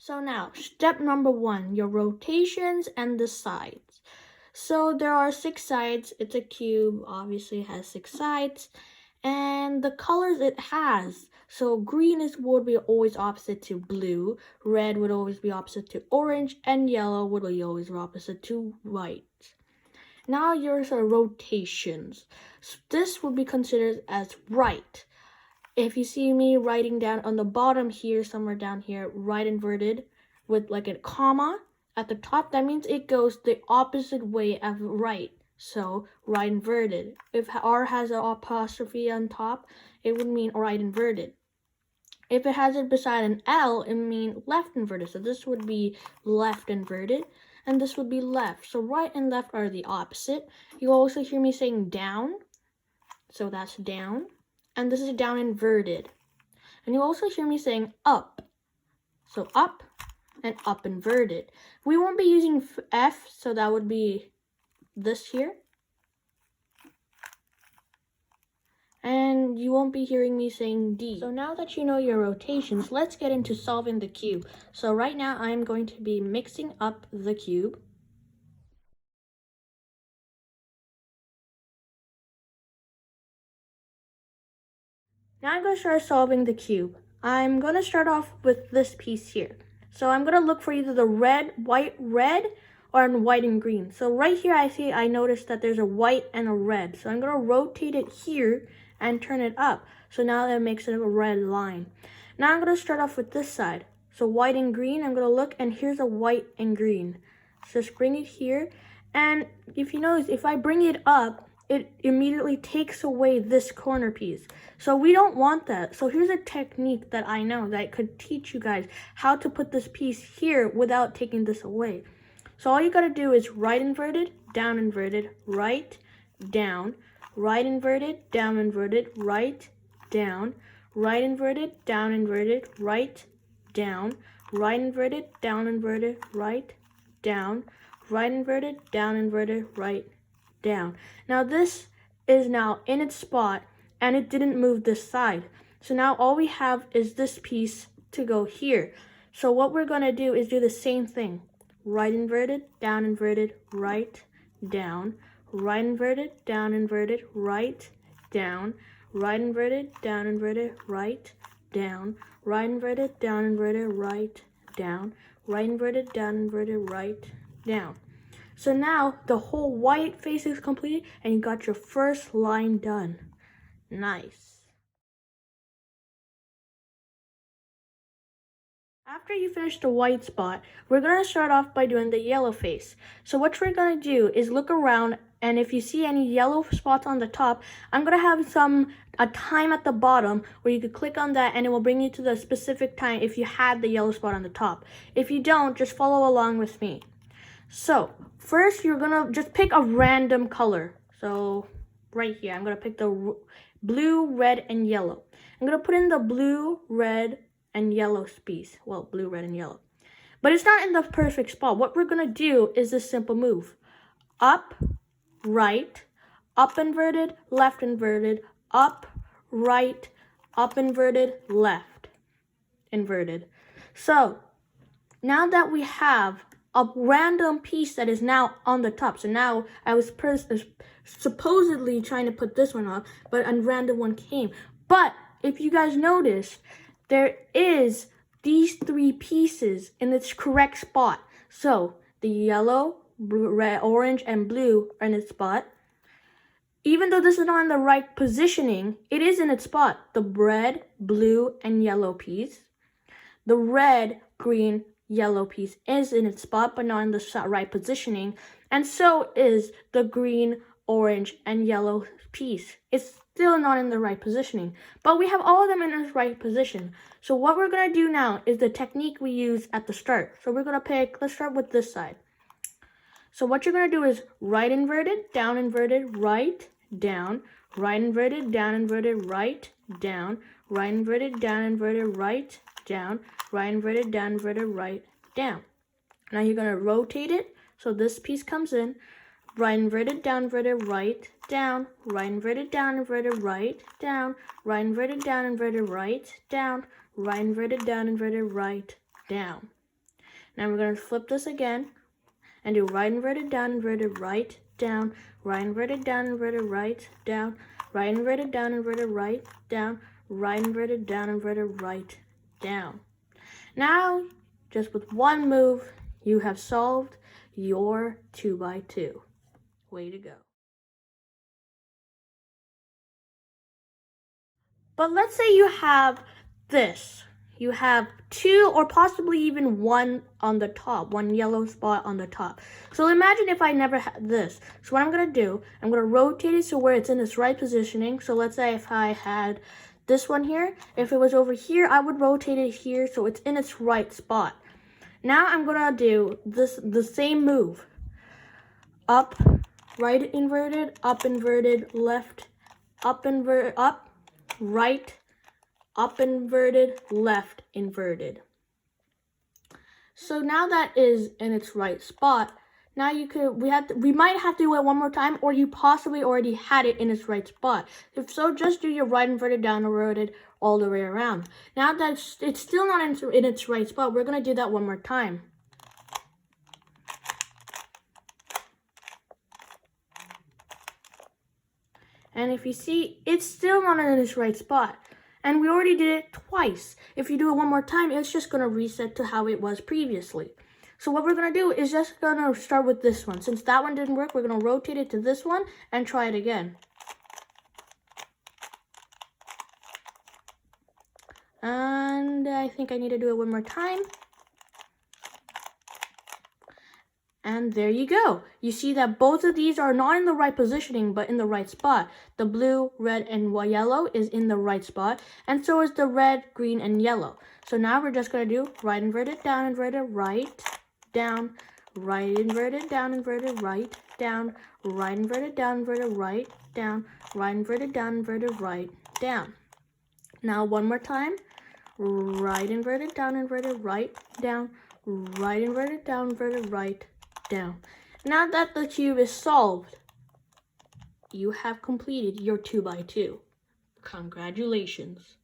So now, step number 1, your rotations and the sides. So there are 6 sides. It's a cube, obviously it has 6 sides. And the colors it has. So green would be always opposite to blue, red would always be opposite to orange, and yellow would be always opposite to white. Now yours are rotations. So this would be considered as right. If you see me writing down on the bottom here, somewhere down here, right inverted with like a comma at the top, that means it goes the opposite way of right. So right inverted. If R has an apostrophe on top, it would mean right inverted. If it has it beside an L, it means left inverted. So this would be left inverted, and this would be left. So right and left are the opposite. You also hear me saying down. So that's down. And this is down inverted. And you also hear me saying up. So up and up inverted. We won't be using F, so that would be this here. And you won't be hearing me saying D. So now that you know your rotations, let's get into solving the cube. So right now I'm going to be mixing up the cube. Now I'm going to start solving the cube. I'm going to start off with this piece here. So I'm going to look for either the red, or white and green. So right here I noticed that there's a white and a red. So I'm going to rotate it here and turn it up. So now that makes it a red line. Now I'm going to start off with this side. So white and green, I'm going to look and here's a white and green. So just bring it here. And if you notice, if I bring it up, it immediately takes away this corner piece. So we don't want that. So here's a technique that I know that could teach you guys how to put this piece here without taking this away. So all you gotta do is right inverted, down inverted, right, down, right inverted, down inverted, right, down, right inverted, down inverted, right, down, right inverted, down inverted, right, down, right inverted, down inverted, right, down. Now this is now in its spot and it didn't move this side. So now all we have is this piece to go here. So what we're going to do is do the same thing. Right inverted, down inverted, right, down, right inverted, down inverted, right, down, right inverted, down inverted, right, down, right inverted, down inverted, right, down, right inverted, down inverted, right, down. So now the whole white face is complete and you got your first line done. Nice. After you finish the white spot, we're going to start off by doing the yellow face. So what we're going to do is look around, and if you see any yellow spots on the top, I'm going to have a time at the bottom where you could click on that and it will bring you to the specific time if you had the yellow spot on the top. If you don't, just follow along with me. So first you're gonna just pick a random color. So right here, I'm gonna pick the blue, red, and yellow. I'm gonna put in the blue, red, and yellow piece. Well, blue, red, and yellow. But it's not in the perfect spot. What we're gonna do is this simple move. Up, right, up inverted, left inverted, up, right, up inverted, left inverted. So now that we have a random piece that is now on the top. So now I was supposedly trying to put this one up, but a random one came. But if you guys notice, there is these 3 pieces in its correct spot. So the yellow, red, orange, and blue are in its spot. Even though this is not in the right positioning, it is in its spot. The red, blue, and yellow piece. The red, green, yellow piece is in its spot, but not in the right positioning. And so is the green, orange, and yellow piece. It's still not in the right positioning, but we have all of them in the right position. So what we're going to do now is the technique we use at the start. So we're going to pick, let's start with this side. So what you're going to do is right inverted, right, down, right inverted, down inverted, right, down, right inverted, down inverted, right, down, right inverted, down inverted, right, down. Now you're going to rotate it so this piece comes in. Right inverted, down inverted, right, down, right inverted, down inverted, right, down, right inverted, down inverted, right, down, right inverted, down inverted, right, down. Now we're going to flip this again and do right inverted, down inverted, right, down, right inverted, down inverted, right, down, right inverted, down inverted, right, down, right inverted, down inverted, right, down. Now, just with one move, you have solved your 2x2. Way to go. But let's say you have this. You have two or possibly even one on the top, one yellow spot on the top. So imagine if I never had this. So what I'm going to do, I'm going to rotate it so where it's in its right positioning. So let's say if I had this one here, if it was over here, I would rotate it here so it's in its right spot. Now I'm going to do the same move. Up, right inverted, up inverted, left, up inverted, up, right, up inverted, left inverted. So now that is in its right spot. Now we might have to do it one more time, or you possibly already had it in its right spot. If so, just do your right inverted, down inverted all the way around. Now that it's still not in its right spot, we're gonna do that one more time. And if you see, it's still not in its right spot. And we already did it twice. If you do it one more time, it's just going to reset to how it was previously. So what we're going to do is just going to start with this one. Since that one didn't work, we're going to rotate it to this one and try it again. And I think I need to do it one more time. And there you go. You see that both of these are not in the right positioning, but in the right spot. The blue, red, and yellow is in the right spot. And so is the red, green, and yellow. So now we're just going to do right inverted, down inverted, right, down, right inverted, down inverted, right, down, right inverted, down inverted, right, down, right inverted, down inverted, right, down. Now one more time. Right inverted, down inverted, right, down, right inverted, down inverted, right, down. Now that the cube is solved, you have completed your 2x2. Congratulations.